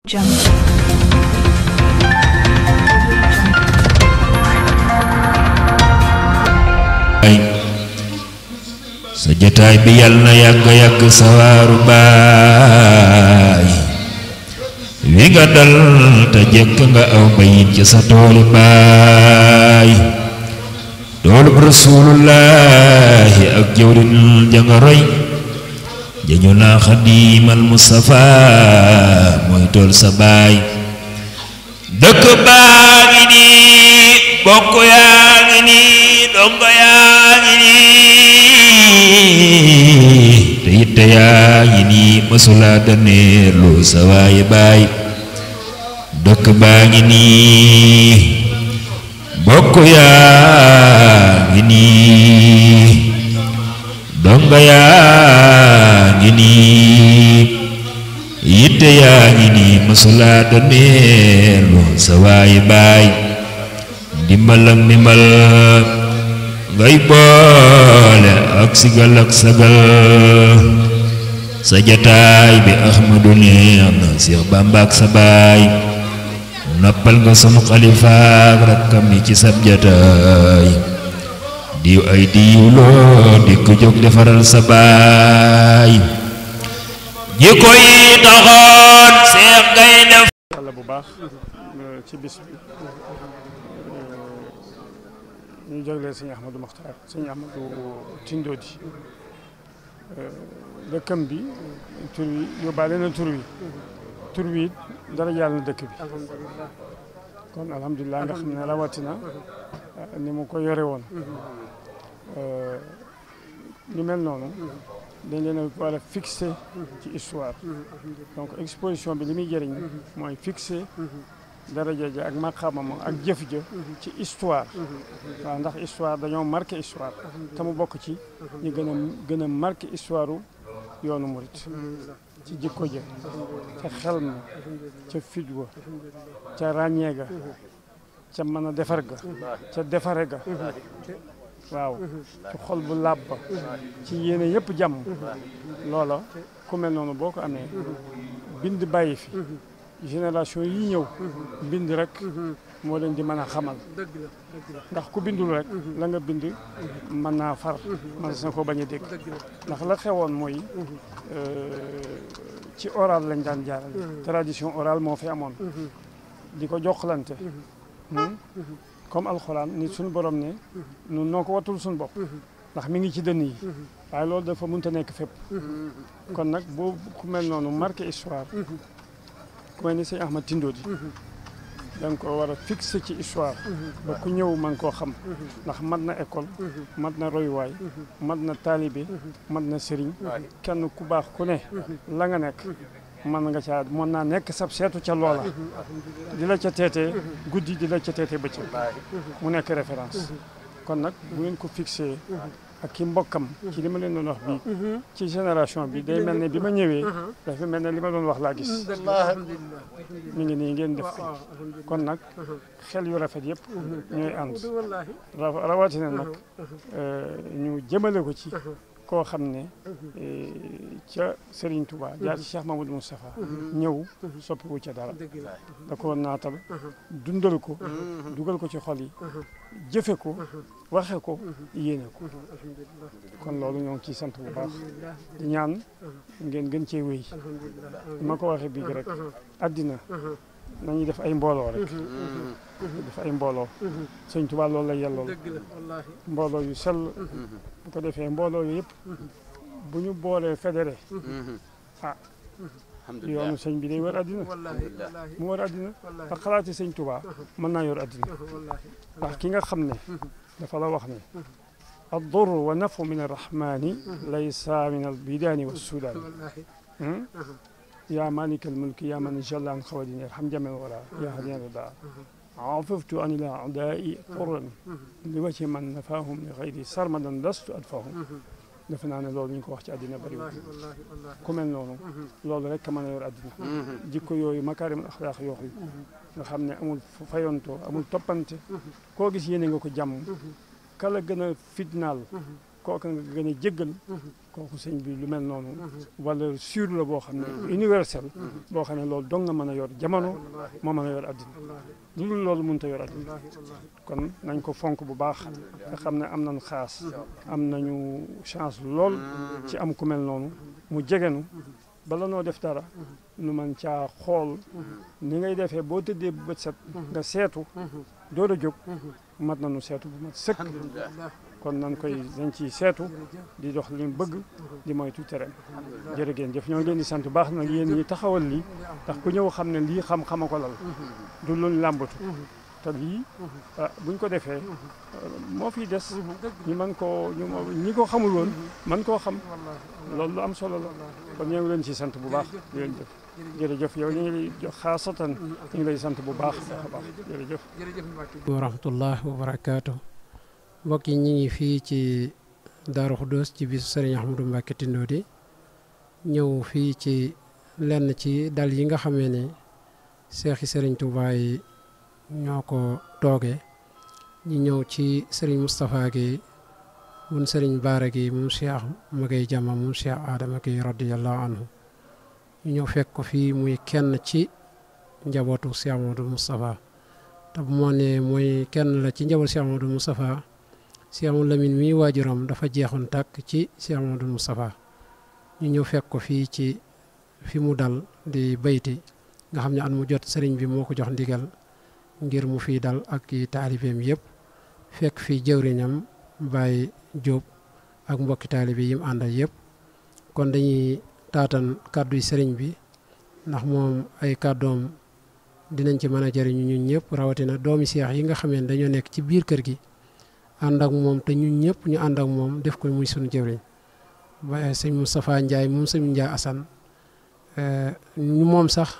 Jungle. sa jotaay bi yal na yàgg sawaaru baay wi nga dal te jekk nga aw bayit ci sa tooli baay toolub rasulullahi ak jawrin janga roy jañu naa xadiimal Mustafa mooy tool sa baay dëkk baa ngi nii bokk yaa ngi nii dongo yaa ngi nii te yitte yaa ngi nii masula daneelu sa waaye baay dëkk baa ngi nii bokk yaa ngi nii dongo yaa ngi nii yitte yaa ngi nii masula daneelu sa waaye baay ndimbal ak ndimbal ngay boole ak sigal ak sagal sa jataay bi Ahmadu neex na Seex Bamba ak sa baay noppal nga sunu xalifa ak rakkam yi ci sab jataay diw ay diw loo di ko jóg defaral sa baay jikko yi taxoon Seex Gaynde Yàlla bu baax ci bis bi ñu jagleel sëñ Ahmadou Mokhtar sëñ Ahmadou Tindodi dëkkam bi tur wi yóbbaale na tur wi dara yàlla na dëkk bi kon alhamdulilah nga xam ne rawatina ni mu ko yore woon ñu mel noonu dañ leen a war a fixé ci histoire donc exposition bi li muy jëriñ mooy fixé daraja ja ak maqaamam ak jëf ja ci histoire waaw ndax histoire dañoo marqué histoire te mu bokk ci ñu gën a marqué histoire yoonu murit ci jikko ja ca xel ma ca fit wa ca ràññee ga ca mën a defar ga ca defare ga waaw ci xol bu laab ba ci yéene yëpp jàmm loola ku mel noonu boo ko amee bind bàyyi fi génération yi ñëw bind rek moo leen di mën a xamal ndax ku bindul rek la nga bind mën naa far mën na ko bañ a dégg ndax la xewoon mooy ci oral lañ daan jaaral tradition orale moo fi amoon di ko joxlante comme alxuraan nit suñu borom ne nun noo ko wattul suñu bopp ndax mi ngi ci dënn yi waaye loolu dafa mënta nekk fépp kon nag boo ku mel noonu marqué histoire ku mel ni sëñ Ahmad Tindodi da nga ko war a fixé ci histoire ba ku ñëw man koo xam ndax mat na école mat na royuwaay mat na taalibe mat na sëriñ kenn ku baax ku ne la nga nekk mën nga caa mën naa nekk sab seetu ca loola di la ca teetee guddi di la ca teetee bëccëg mu nekk référence kon nag bu ngeen ko fixé ak ki mbokkam ci li ma leen doon wax bii ci génération bi day mel ne bi ma ñëwee dafa mel ne li ma doon wax laa gis mi ngi nii ngeen def kon nag xel yu rafet yëpp ñooy ànd rawatina nag ñu jëmale ko ci koo xam ne ca Serigne Touba jaar ci Cheikh Mamadou Moustapha ñëw soppiwu ca dara da ko naatal dundal ko dugal ko ci xol yi jëfe ko waxe ko yéene ko kon loolu ñoo ngi ciy sant bu baax di ñaan ngeen gën cee wéy ma ko waxee bii rek àddina nañuy def ay mbooloo rek def ay mbooloo sëñ Tuubaa loolu la yellool mbooloo yu sell bu ko defee mbooloo yu yëpp bu ñu boolee fédéré yoonu sëñ bi day war àddina mu war àddina ndax xalaati sëñ Tuubaa mën naa yor àddina ndax ki nga xam ne dafa la wax ne ad-durr wa nafu min ar-rahmani laysa min al-bidaani wa sudaani yaa maalikal mulki yaa man jalla an xawadin yarham jamel wara yaa hadiyan rida afaftu an ila adaa'i turran li wajhi man nafaahum li xayri sarmadan lastu adfahum defe naa ne loolu ñu ko wax ci àddina bëriwul ku mel noonu loolu rek ka mën a yor àddina jikko yooyu makaarimul axlaaq yooyu nga xam ne amul fayontoo amul toppante koo gis yéene nga ko jàmm kala gën a fitnaal kooka nga gën a jéggal kooku sëñ bi lu mel noonu valeur sûre la boo xam ne universelle boo xam ne loolu dong nga mën a yor jamono moo mën a yor addina lu dul loolu mënut a yor addina kon nañ ko fonk bu baax nga xam ne am nañ xaas am nañu chance lool ci am ku mel noonu mu jegenu bala noo def dara nu man caa xool ni ngay defee boo tëddee bu bët set nga seetu door a jóg mat nañu seetu bu mat sëkk kon nañ ciy seetu di dox li mu bëgg di moytu tereem jërë ngeen jëf ñoo ngi leen di sant bu baax nag yéen ñi taxawal lii ndax ku ñëw xam ne lii xam-xama ko lal du luñ làmbatu te lii buñ ko defee moo fiy des ñu mën koo ñi ko xamul woon man koo xam loolu lu am solo la kon ñoo ngi leen ci sant bu baax di leen jëf jërëjëf yow ñu ngi lay jox xaasatan ñu ngi lay sant bu baax a baax jërëjëf wa rahmatullah wa barakaatu mbokk yi ñi ngi fii ci Daaru Xudoos ci bisu Sëriñ Ahmadou Mbacké Tindodi ñëw fii ci lenn ci dal yi nga xamee ne seexi Sëriñ Tuubaa yi ñoo ko toogee ñu ñëw ci Sëriñ Moustapha gi mun Sëriñ Baara gi moom Cheikh Magay Jama moom Cheikh Adama gi radiyallahu anhu ñu ñëw fekk ko fii muy kenn ci njabootu Cheikh Amadou Moustapha te bu moo ne mooy kenn la ci njabootu Cheikh Amadou Moustapha Cheikh Amadou Lamine mii waajuram dafa jeexoon tàkk ci Cheikh Amadou Moustapha ñu ñëw fekk ko fii ci fi mu dal di bayti nga xam ne at mu jot sëriñ bi moo ko jox ndigal ngir mu fii dal ak i taalibeem yëpp fekk fii jëwriñam Baye Diop ak mbokki taalibe yi mu àndal yëpp kon dañuy taatan kàdduy sëriñ bi ndax moom ay kàddoom dinañ ci mën a jëriñu ñun ñëpp rawatina doomi seex yi nga xamee ne dañoo nekk ci biir kër gi ànd ak moom te ñun ñëpp ñu ànd ak moom def ko muy sunu jëwriñ ba sëñ Moustapha Ndiaye moom sëñ Ndiaye Assane moom sax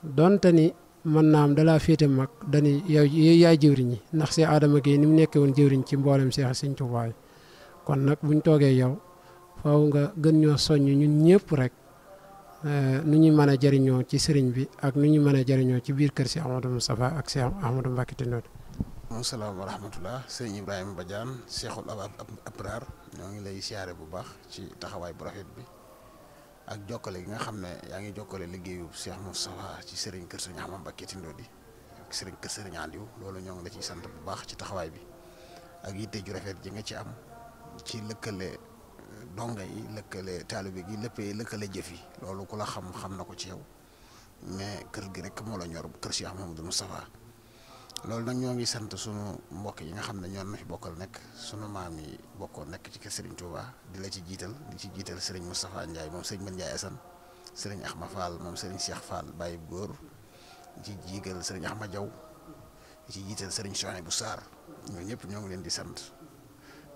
donte ni mën naa am dalaa féete mag dani yow yaay jëwriñ ñi ndax Seex Adama Gueye ni mu nekkee woon jëwriñ ci mboolem seex Sëñ Tuubaa kon nag buñ toogee yow faaw nga gën ñoo soññ ñun ñëpp rek nu ñuy mën a jëriñoo ci sëriñ bi ak nu ñuy mën a jëriñoo ci biir kër Seex Ahmadou Moustapha ak Seex Ahmadou Mbacké Tindodi. Asalaam wa rahmatullah sëñ Ibrahima Badiane Cheikhul Abrar ñoo ngi lay siyaare bu baax ci taxawaay bu rafet bi ak jokkale gi nga xam ne yaa ngi jokkale liggéeyu Cheikh Moustapha ci sëriñ kër sëriñ Ahmadou Mbacké Tindodi ak sëriñ kër sëriñ Aliou loolu ñoo ngi la ciy sant bu baax ci taxawaay bi ak yitte ju rafet ji nga ci am ci lëkkale donga yi lëkkale taalibe gi lëkkale jëf yi loolu ku la xam na ko ci yow mais kër gi rek moo la ñor kër Cheikh Mouhamadou Moustapha loolu nag ñoo ngi sant sunu mbokk yi nga xam ne ñoo na fi bokkal nekk sunu maam yi bokkoon nekk ci kër Serigne Touba di la ci jiital Serigne Moustapha Ndiaye moom Serigne Ben Ndiaye Assane Serigne Ahma Fall moom Serigne Cheikh Fall Baye Góor di ci jiital Serigne Ahma Diaw di ci jiital Serigne Souhaïbou Sarr ñoo ñëpp ñoo ngi leen di sant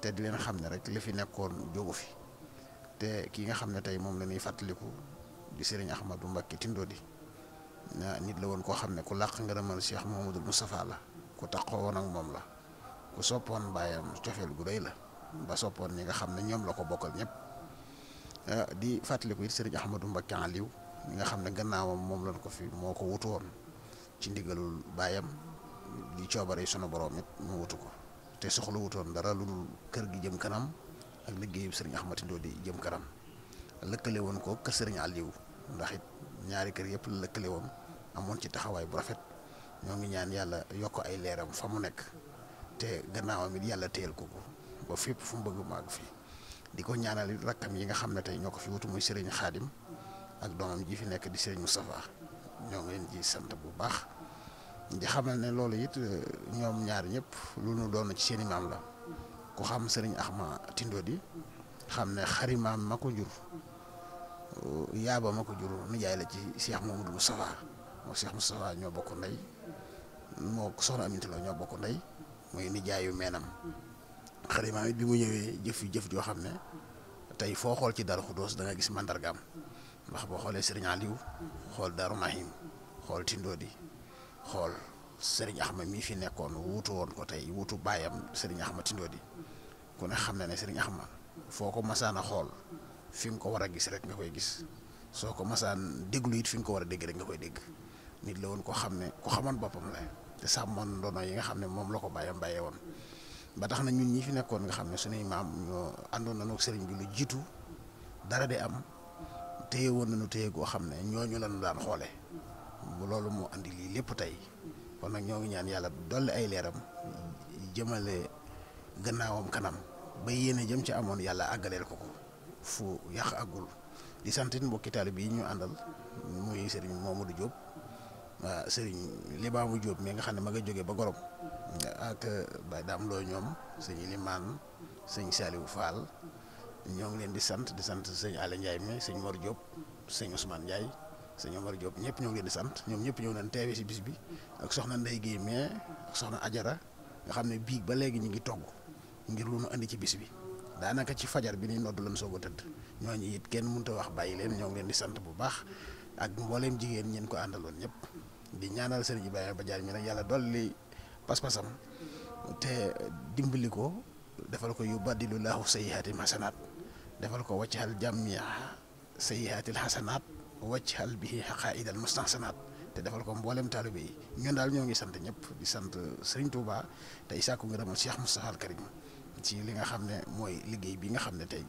te di leen xam ne rek li fi nekkoon jógu fi te kii nga xam ne tey moom la ñuy fàttaliku di Serigne Ahmadou Mbacké Tindodi nit la woon koo xam ne ku làq ngërëmal Cheikh Mouhamadou Moustapha la ku taxoo woon ak moom la ku soppoon baayam cofeel gu rëy la ba soppoon ñi nga xam ne ñoom la ko bokkal ñëpp di fàttaliku it Serigne Ahmadou Mbacké Aliou ñi nga xam ne gannaawam moom lañ ko fi moo ko wutu woon ci ndigalul baayam di coobare sunu borom it mu wutu ko te soxla wutoon dara lu dul kër gi jëm kanam ak liggéeyu Serigne Ahmadou Tindodi jëm kanam lëkkale woon ko kër Serigne Aliou ndax it ñaari kër yëpp la lëkkale woon amoon ci taxawaay bu rafet ñoo ngi ñaan yàlla yokk ay leeram fa mu nekk te gannaawam it yàlla téyel ko ba fépp fu mu bëgg mu àgg fii di ko ñaanal it rakkam yi nga xam ne tey ñoo ko fi wutu muy Serigne Khadim ak doomam ji fi nekk di Serigne Moustapha ñoo ngi leen ci sant bu baax di xamal ne loolu it ñoom ñaar ñëpp lu nu doon ci seen i maam la ku xam Serigne Ahma Tindodi xam ne xarimaam ma ko jur yaaba ma ko jur nijaay la ci Cheikh Mouhamadou Moustapha moo Cheikh Moustapha ñoo bokk ndey moo soxna Aminta la ñoo bokk ndey muy nijaayu meenam xarimaam it bi mu ñëwee jëf joo xam ne tey foo xool ci Darou Khoudoss da nga gis mandargaam ndax boo xoolee Serigne Aliou xool Darou Mahim xool Tindodi xool Serigne Ahma mii fi nekkoon wuutu woon ko tey wuutu baayam Serigne Ahma Tindodi ku ne xam na ne Serigne Ahma foo ko masaan a xool fi nga ko war a gis rek nga koy gis soo ko masaan déglu it fi nga ko war a dégg rek nga koy dégg nit la woon ko xam ne ku xamoon boppam la te sàmmoon ndono yi nga xam ne moom la ko bàyyam bàyyee woon ba tax na ñun ñi fi nekkoon nga xam ne suñuy maam ñoo àndoon nañu ak sëriñ bi lu jiitu dara di am téye woon nañu téye goo xam ne ñooñu lañu daan xoole loolu moo andi lii lépp tey kon nag ñoo ngi ñaan yàlla dolli ay leeram jëmale gannaawam kanam ba yéene jëm ci amoon yàlla àggaleel ko fu yàq àggul di santit mbokki taalibe yi ñu àndal muy sëriñ Mamadou Diop sëriñ Limaamu Diop mi nga xam ne ma nga jógee ba Gorom ak Baye Dame Lo ñoom sëñ Ilimaan sëñ Saliou Fall ñoo ngi leen di sant sëñ Alla Ndiaye mi sëñ Mor Diop sëñ Ousmane Ndiaye sëñ Omar Diop ñëpp ñoo ngi leen di sant ñoom ñëpp ñëw nañ teewe si bis bi ak soxna Ndeye Guèye mais ak soxna Ajara nga xam ne biig ba léegi ñu ngi togg ngir lu nu andi ci bis bi daanaka ci fajar bi ni nodd lan soog a tëdd ñooñu it kenn mënut a wax bàyyi leen ñoo ngi leen di sant bu baax ak mbooleem jigéen ñeen ko àndaloon ñëpp di ñaanal sëriñ Ibrahima Badiane mi nag yàlla dolli pas-pasam te dimbali ko defal ko yubaddilu laahu sayyi'aatim hasanaat defal ko waccal jamia sayyi'aatil hasanaat waccal bihi haqaa'idal mustahsanaat te defal ko mboolem taalibe yi ñun daal ñoo ngi sant ñëpp di sant Serigne Touba tey sàkku ngërëmal Cheikh Moustapha Al Karim ci li nga xam ne mooy liggéey bi nga xam ne tey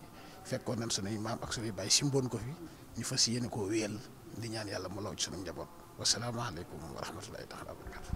fekkoon nañ sunuy maam ak sunuy baay simboon ko fi ñu fas yéene koo wéyal di ñaan yàlla mu law ci sunu njaboot wasalaamaaleykum wa rahmatullahi taala wa barakatu